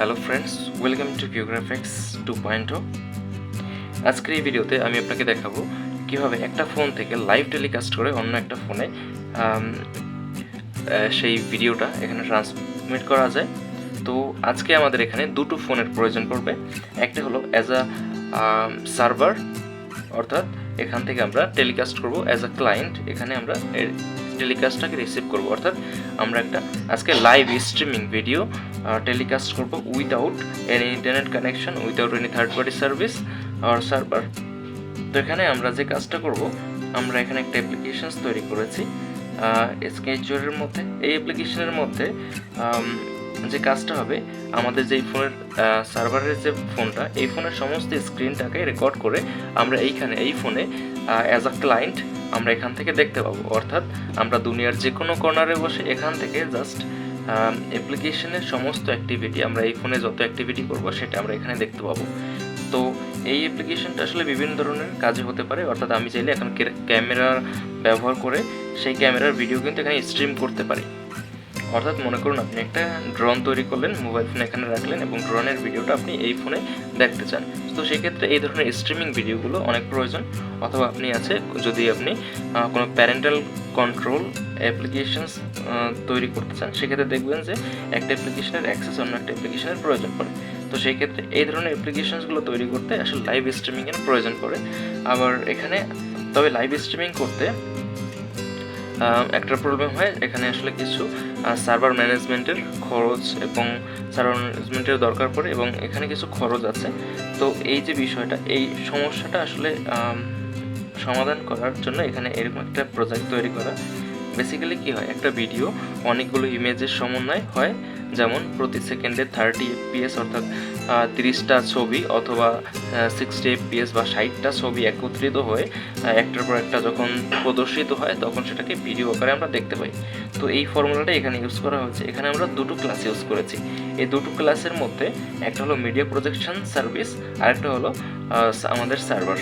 Hello friends, welcome to Q Graphics 2.0। আজকের এই ভিডিওতে আমি আপনাকে দেখাবো কিভাবে একটা ফোন থেকে লাইভ টেলিকাস্ট করে অন্য একটা ফোনে সেই ভিডিওটা এখানে ট্রান্সমিট করা যায়। তো আজকে আমাদের এখানে দুটো ফোনের প্রয়োজন পড়বে। একটা হলো অ্যাজ আ সার্ভার, অর্থাৎ এখান থেকে আমরা টেলিকাস্ট করব অ্যাজ আ ক্লায়েন্ট, এখানে আমরা টেলিকাস্টটাকে রিসিভ করব, অর্থাৎ আমরা একটা আজকে লাইভ স্ট্রিমিং ভিডিও টেলিকাস্ট করব without any internet connection, without any third party service আর সার্ভার। তো এখানে আমরা যে কাজটা করব, আমরা এখানে একটা অ্যাপ্লিকেশনস তৈরি করেছি স্কেচুয়ারের মধ্যে। এই অ্যাপ্লিকেশনের মধ্যে যে কাজটা হবে, আমাদের যেই ফোনের সার্ভারের যে ফোনটা, এই ফোনের সমস্ত স্ক্রিনটাকে রেকর্ড করে আমরা এই ফোনে অ্যাজ আ ক্লায়েন্ট আমরা এখান থেকে দেখতে পাবো। অর্থাৎ আমরা দুনিয়ার যে কোনো কর্নারে বসে এখান থেকে জাস্ট অ্যাপ্লিকেশনের সমস্ত অ্যাক্টিভিটি, আমরা এই ফোনে যত অ্যাক্টিভিটি করব সেটা আমরা এখানে দেখতে পাবো। তো এই অ্যাপ্লিকেশনটা আসলে বিভিন্ন ধরনের কাজে হতে পারে। অর্থাৎ আমি চাইলে এখন ক্যামেরা ব্যবহার করে সেই ক্যামেরার ভিডিও কিন্তু এখানে স্ট্রিম করতে পারি। অর্থাৎ মনে করুন আপনি একটা ড্রোন তৈরি করলেন, মোবাইল ফোনে এখানে রাখলেন এবং ড্রোনের ভিডিওটা আপনি এই ফোনে দেখতে চান। তো সেক্ষেত্রে এই ধরনের স্ট্রিমিং ভিডিওগুলো অনেক প্রয়োজন। অথবা আপনি যদি আপনি কোনো প্যারেন্টাল কন্ট্রোল অ্যাপ্লিকেশনস তৈরি করতে চান, সেক্ষেত্রে দেখবেন যে একটা অ্যাপ্লিকেশনের অ্যাক্সেস অন্য একটা অ্যাপ্লিকেশনের প্রয়োজন পড়ে। তো সেই ক্ষেত্রে এই ধরনের অ্যাপ্লিকেশনসগুলো তৈরি করতে আসলে লাইভ স্ট্রিমিংয়ের প্রয়োজন পড়ে। আবার এখানে তবে লাইভ স্ট্রিমিং করতে একটা প্রবলেম হয়, এখানে আসলে কিছু সার্ভার ম্যানেজমেন্টের খরচ এবং সার্ভার ম্যানেজমেন্টের দরকার পড়ে এবং এখানে কিছু খরচ আছে। তো এই যে বিষয়টা, এই সমস্যাটা আসলে সমাধান করার জন্য এখানে এরকম একটা প্রজেক্ট তৈরি করা। বেসিক্যালি কী হয়, একটা ভিডিও অনেকগুলো ইমেজের সমন্বয় হয়, যেমন প্রতি সেকেন্ডে 30 FPS, অর্থাৎ 30টা ছবি অথবা 60 FPS বা 60টা ছবি একত্রিত হয়ে একটার পর একটা যখন প্রদর্শিত হয় তখন সেটাকে ভিডিও আকারে আমরা দেখতে পাই। তো এই ফর্মুলাটা এখানে ইউজ করা হয়েছে। এখানে আমরা দুটো ক্লাস ইউজ করেছি। এই দুটো ক্লাসের মধ্যে একটা হলো মিডিয়া প্রজেকশন সার্ভিস, আর একটা হলো আমাদের সার্ভার।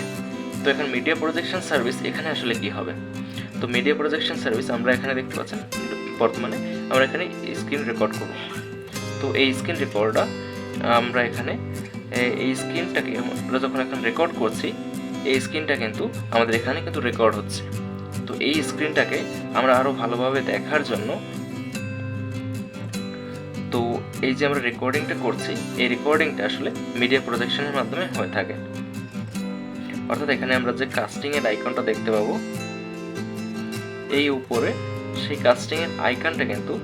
তো এখানে মিডিয়া প্রজেকশন সার্ভিস এখানে আসলে কি হবে, তো মিডিয়া প্রজেকশন সার্ভিস আমরা এখানে দেখতে পাচ্ছেন বর্তমানে আমরা এখানে স্ক্রিন রেকর্ড করব। তো এই স্ক্রিন রেকর্ডটা আমরা এখানে এই স্ক্রিনটাকে আমরা যখন এখন রেকর্ড করছি, এই স্ক্রিনটা কিন্তু আমাদের এখানে কিন্তু রেকর্ড হচ্ছে। তো এই স্ক্রিনটাকে আমরা আরও ভালোভাবে দেখার জন্য, তো এই যে আমরা রেকর্ডিংটা করছি, এই রেকর্ডিংটা আসলে মিডিয়া প্রজেকশনের মাধ্যমে হয়ে থাকে। অর্থাৎ এখানে আমরা যে কাস্টিংয়ের আইকনটা দেখতে পাবো এই উপরে, সেই কাস্টিংয়ের আইকনটা কিন্তু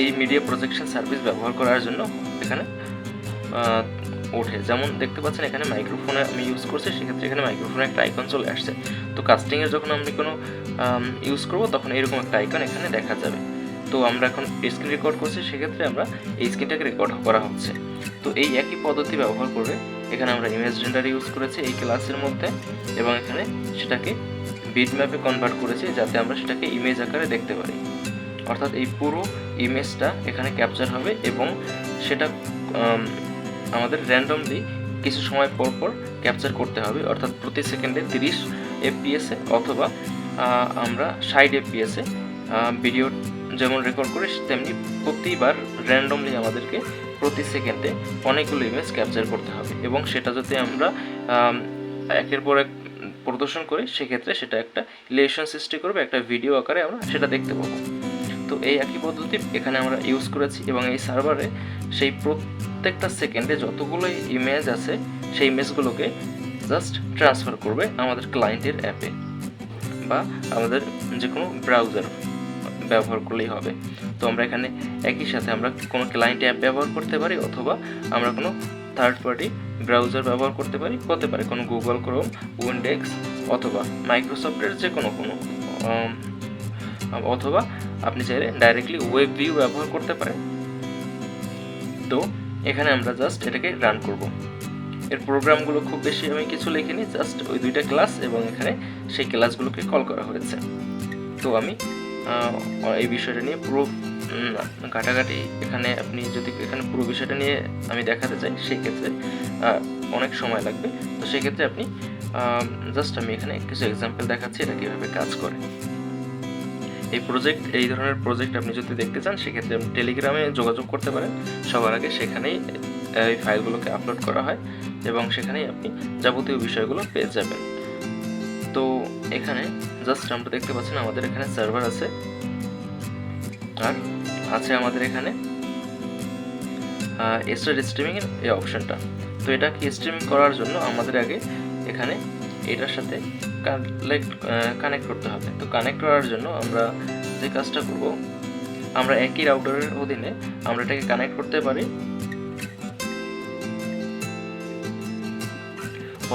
এই মিডিয়া প্রজেকশন সার্ভিস ব্যবহার করার জন্য এখানে ওঠে। যেমন দেখতে পাচ্ছেন এখানে মাইক্রোফোনে আমি ইউজ করছি, সেক্ষেত্রে এখানে মাইক্রোফোনে একটা আইকন চলে আসছে। তো কাস্টিংয়ের যখন আমরা কোনো ইউজ করব তখন এরকম একটা আইকন এখানে দেখা যাবে। তো আমরা এখন স্ক্রিন রেকর্ড করছি, সেক্ষেত্রে আমরা এই স্ক্রিনটাকে রেকর্ড করা হচ্ছে। তো এই একই পদ্ধতি ব্যবহার করে এখানে আমরা ইমেজ রেন্ডার ইউজ করেছি এই ক্লাসের মধ্যে, এবং এখানে সেটাকে বিট ম্যাপে কনভার্ট করেছি যাতে আমরা সেটাকে ইমেজ আকারে দেখতে পারি। অর্থাৎ এই পুরো ইমেজটা এখানে ক্যাপচার হবে এবং সেটা আমাদের র্যান্ডমলি কিছু সময় পর পর ক্যাপচার করতে হবে। অর্থাৎ প্রতি সেকেন্ডে 30 FPS অথবা আমরা 60 FPS ভিডিও যেমন রেকর্ড করে, তেমনি প্রতিবার র্যান্ডমলি আমাদেরকে প্রতি সেকেন্ডে অনেকগুলো ইমেজ ক্যাপচার করতে হবে এবং সেটা যদি আমরা একের পর এক প্রদর্শন করি, সেক্ষেত্রে সেটা একটা রিলেশন সৃষ্টি করবে, একটা ভিডিও আকারে আমরা সেটা দেখতে পাবো। তো এই একই পদ্ধতি এখানে আমরা ইউজ করেছি এবং এই সার্ভারে সেই প্রত্যেকটা সেকেন্ডে যতগুলো ইমেজ আছে সেই ইমেজগুলোকে জাস্ট ট্রান্সফার করবে আমাদের ক্লায়েন্টের অ্যাপে বা আমাদের যে কোনো ব্রাউজার ব্যবহার করলেই হবে। তো আমরা এখানে একই সাথে আমরা কোনো ক্লায়েন্ট অ্যাপ ব্যবহার করতে পারি, অথবা আমরা কোনো থার্ড পার্টি ব্রাউজার ব্যবহার করতে পারি, হতে পারে কোনো গুগল ক্রোম, উইন্ডেক্স অথবা মাইক্রোসফটের যে কোনো অথবা আপনি চাইলে ডাইরেক্টলি ওয়েব ভিউ ব্যবহার করতে পারেন। তো এখানে আমরা জাস্ট এটাকে রান করব। এর প্রোগ্রামগুলো খুব বেশি আমি কিছু লিখিনি, জাস্ট ওই দুইটা ক্লাস এবং এখানে সেই ক্লাসগুলোকে কল করা হয়েছে। তো আমি এই বিষয়টা নিয়ে পুরো ঘাটাঘাটি, এখানে আপনি যদি এখানে পুরো বিষয়টা নিয়ে আমি দেখাতে চাই সেই ক্ষেত্রে অনেক সময় লাগবে। তো সেক্ষেত্রে আপনি জাস্ট আমি এখানে কিছু এক্সাম্পল দেখাচ্ছি এটা কীভাবে কাজ করে। এই ধরনের প্রজেক্ট আপনি যদি দেখতে চান সেক্ষেত্রে আপনি টেলিগ্রামে যোগাযোগ করতে পারেন। সবার আগে সেখানেই এই ফাইলগুলোকে আপলোড করা হয় এবং সেখানেই আপনি যাবতীয় বিষয়গুলো পেয়ে যাবেন। তো এখানে জাস্ট আমরা দেখতে পাচ্ছেন আমাদের এখানে সার্ভার আছে, আর আছে আমাদের এখানে স্টার্ট স্ট্রিমিংয়ের এই অপশনটা। তো এটাকে স্ট্রিমিং করার জন্য আমাদের আগে এখানে এটার সাথে কানেক্ট করতে হবে। তো কানেক্ট করার জন্য আমরা যে কাজটা করব, আমরা একই রাউটারের অধীনে আমরা এটাকে কানেক্ট করতে পারি,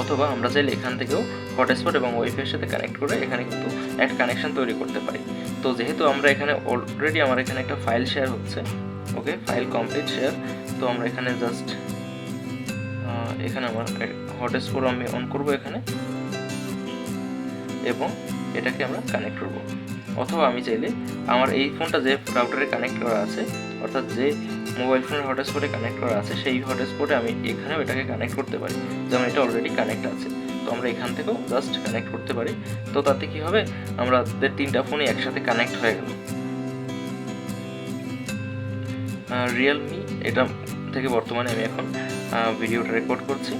অথবা আমরা চাইলে এখান থেকেও হটস্পট এবং ওয়াইফাইয়ের সাথে কানেক্ট করে এখানে কিন্তু একটা কানেকশন তৈরি করতে পারি। তো যেহেতু আমরা এখানে অলরেডি আমার এখানে একটা ফাইল শেয়ার হচ্ছে, ওকে, ফাইল কমপ্লিট শেয়ার। তো আমরা এখানে জাস্ট এখানে আমার হটস্পট আমি অন করব এখানে, এবং এটাকে আমরা কানেক্ট করব। অথবা আমি চাইলে আমার এই ফোনটা যে রাউটারে কানেক্ট করা আছে, অর্থাৎ যে মোবাইল ফোনের হটস্পটে কানেক্ট করা আছে, সেই হটস্পটে আমি এখানেও এটাকে কানেক্ট করতে পারি, যেমন এটা অলরেডি কানেক্ট আছে। তো আমরা এখান থেকেও জাস্ট কানেক্ট করতে পারি। তো তাতে কি হবে, আমাদের 3টা ফোনই একসাথে কানেক্ট হয়ে গেল। রিয়েলমি এটা থেকে বর্তমানে আমি এখন ভিডিওটা রেকর্ড করছি।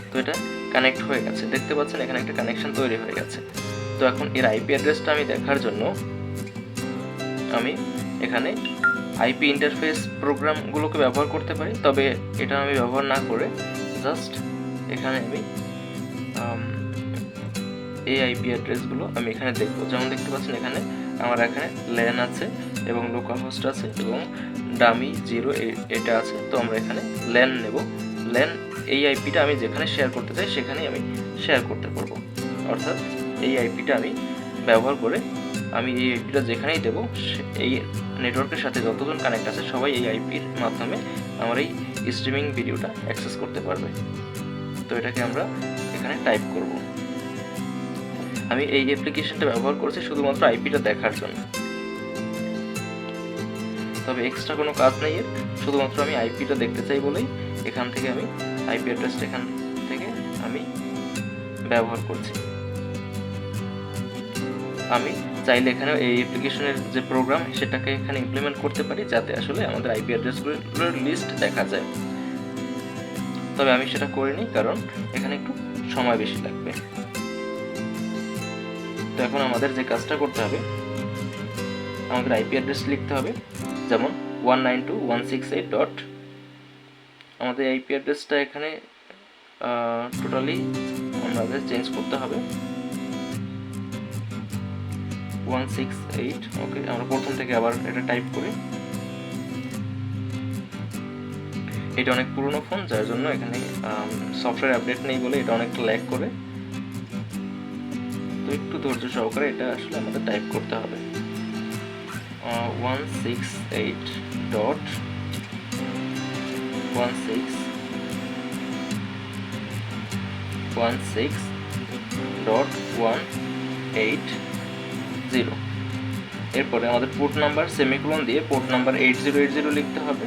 তো এটা কানেক্ট হয়ে গেছে, দেখতে পাচ্ছেন এখানে একটা কানেকশন তৈরি হয়ে গেছে। তো এখন এর আইপি অ্যাড্রেসটা আমি দেখার জন্য আমি এখানে আইপি ইন্টারফেস প্রোগ্রামগুলোকে ব্যবহার করতে পারি, তবে এটা আমি ব্যবহার না করে জাস্ট এখানে আমি এই আইপি অ্যাড্রেসগুলো আমি এখানে দেখব। যেমন দেখতে পাচ্ছেন এখানে আমার এখানে ল্যান আছে এবং লোকাল হোস্ট আছে এবং ডামি 0 এটা আছে। তো আমরা এখানে ল্যান নেব। ল্যান এই আইপিটা আমি যেখানে শেয়ার করতে চাই সেখানেই আমি শেয়ার করতে পারবো, অর্থাৎ এই আইপিটা আমি ব্যবহার করে আমি এই আইপিটা যেখানেই দেবো, এই নেটওয়ার্কের সাথে যতজন কানেক্ট আছে সবাই এই আইপির মাধ্যমে আমার এই স্ট্রিমিং ভিডিওটা অ্যাক্সেস করতে পারবে। তো এটাকে আমরা এখানে টাইপ করব। আমি এই অ্যাপ্লিকেশনটা ব্যবহার করছি শুধুমাত্র আইপিটা দেখার জন্য, তবে এক্সট্রা কোনো কাজ নেই এর, শুধুমাত্র আমি আইপিটা দেখতে চাই বলেই এখান থেকে আমি আইপি অ্যাড্রেসটা এখান থেকে আমি ব্যবহার করছি। আমি চাইলে এখানে এই অ্যাপ্লিকেশনের যে প্রোগ্রাম সেটাকে এখানে ইমপ্লিমেন্ট করতে পারি, যাতে আসলে আমাদের আইপি অ্যাড্রেসগুলোর লিস্ট দেখা যায়। তবে আমি সেটা করিনি, কারণ এখানে একটু সময় বেশি লাগবে। তো এখন আমাদের যে কাজটা করতে হবে, আমাদের আইপি অ্যাড্রেস লিখতে হবে, যেমন 192.168. আমাদের আইপি অ্যাড্রেসটা এখানে টোটালি আমাদের চেঞ্জ করতে হবে 168। ওকে, আমরা প্রথম থেকে আবার এটা টাইপ করি। এটা অনেক পুরনো ফোন, যার জন্য এখানে সফটওয়্যার আপডেট নেই বলে এটা অনেকটা ল্যাগ করে। তো একটু ধৈর্য সহকারে এটা আসলে আমাদের টাইপ করতে হবে 168.168.180। এরপরে আমাদের পোর্ট নাম্বার সেমিকোলন দিয়ে পোর্ট নাম্বার 8080 লিখতে হবে।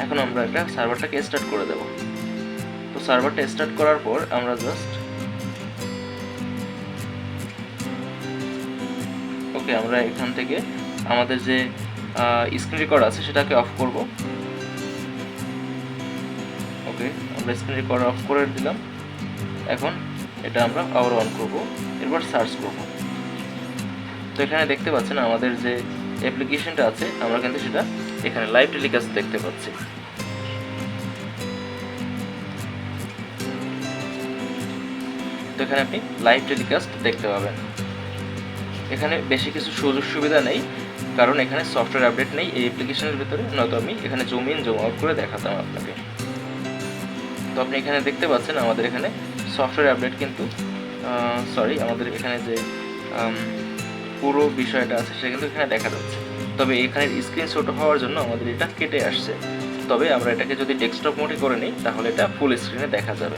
এখন আমরা একটা সার্ভারটাকে স্টার্ট করে দেব। তো সার্ভারটা স্টার্ট করার পর আমরা জাস্ট ওকে, আমরা এখান থেকে আমাদের যে স্ক্রিন রেকর্ড আছে সেটাকে অফ করব। ওকে, আমরা স্ক্রিন রেকর্ড অফ করে দিলাম। এখন এটা আমরা আবার অন করব, এরপর সার্চ করব। তো এখানে দেখতে পাচ্ছেন আমাদের যে অ্যাপ্লিকেশনটা আছে আমরা কিন্তু সেটা এখানে লাইভ টেলিকাস্ট দেখতে পাচ্ছি। তো এখানে আপনি লাইভ টেলিকাস্ট দেখতে পাবেন। এখানে বেশি কিছু সুযোগ সুবিধা নেই, কারণ এখানে সফটওয়্যার আপডেট নেই এই অ্যাপ্লিকেশনের ভিতরে, নয়তো আমি এখানে জুম ইন জুম আউট করে দেখাতাম আপনাকে। তো আপনি এখানে দেখতে পাচ্ছেন আমাদের এখানে সফটওয়্যার আপডেট কিন্তু আমাদের এখানে যে পুরো বিষয়টা আছে সেটা কিন্তু এখানে দেখা যাচ্ছে। তবে এখানে স্ক্রিনশট হওয়ার জন্য আমাদের এটা কেটে আসছে। তবে আমরা এটাকে যদি ডেস্কটপ মোডে করে নিই তাহলে এটা ফুল স্ক্রিনে দেখা যাবে।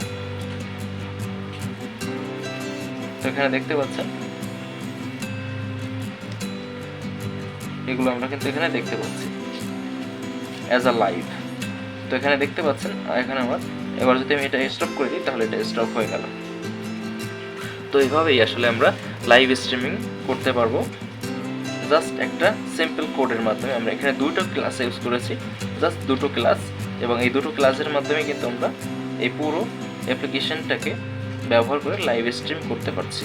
তো এখানে দেখতে পাচ্ছেন এগুলো আমরা কিন্তু এখানে দেখতে পাচ্ছি অ্যাজ আ লাইভ। তো এখানে দেখতে পাচ্ছেন এখানে আমার এবার যদি আমি এটা স্টপ করে দিই তাহলে এটা স্টপ হয়ে গেল। তো এইভাবেই আসলে আমরা লাইভ স্ট্রিমিং করতে পারবো জাস্ট একটা সিম্পল কোডের মাধ্যমে। আমরা এখানে দুটো ক্লাস ইউজ করেছি, জাস্ট দুটো ক্লাস, এবং এই দুটো ক্লাসের মাধ্যমে কিন্তু আমরা এই পুরো অ্যাপ্লিকেশনটাকে ব্যবহার করে লাইভ স্ট্রিম করতে পারছি।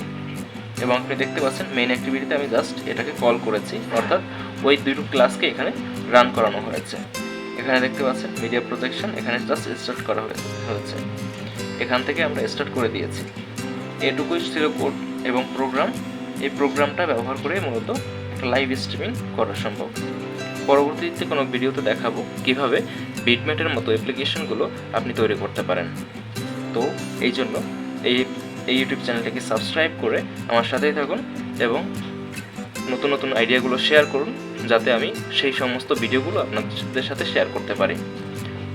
এবং আপনি দেখতে পাচ্ছেন মেইন অ্যাক্টিভিটিতে আমি জাস্ট এটাকে কল করেছি, অর্থাৎ ওই দুটো ক্লাসকে এখানে রান করানো হয়েছে। এখানে দেখতে পাচ্ছেন মিডিয়া প্রজেকশন, এখানে জাস্ট স্টার্ট করা হয়েছে, এখান থেকে আমরা স্টার্ট করে দিয়েছি। এটুকুই ছিল কোড এবং প্রোগ্রাম। এই প্রোগ্রামটা ব্যবহার করে মূলত একটা লাইভ স্ট্রিমিং করা সম্ভব। পরবর্তীতে কোনো ভিডিওতে দেখাবো কিভাবে বিটম্যাটের মতো অ্যাপ্লিকেশনগুলো আপনি তৈরি করতে পারেন। তো এই জন্য এই ইউটিউব চ্যানেলটাকে সাবস্ক্রাইব করে আমার সাথেই থাকুন এবং নতুন নতুন আইডিয়াগুলো শেয়ার করুন, যাতে আমি সেই সমস্ত ভিডিওগুলো আপনাদের সাথে শেয়ার করতে পারি।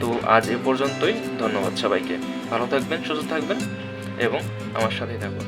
তো আজ এ পর্যন্তই। ধন্যবাদ সবাইকে। ভালো থাকবেন, সুস্থ থাকবেন এবং আমার সাথেই থাকুন।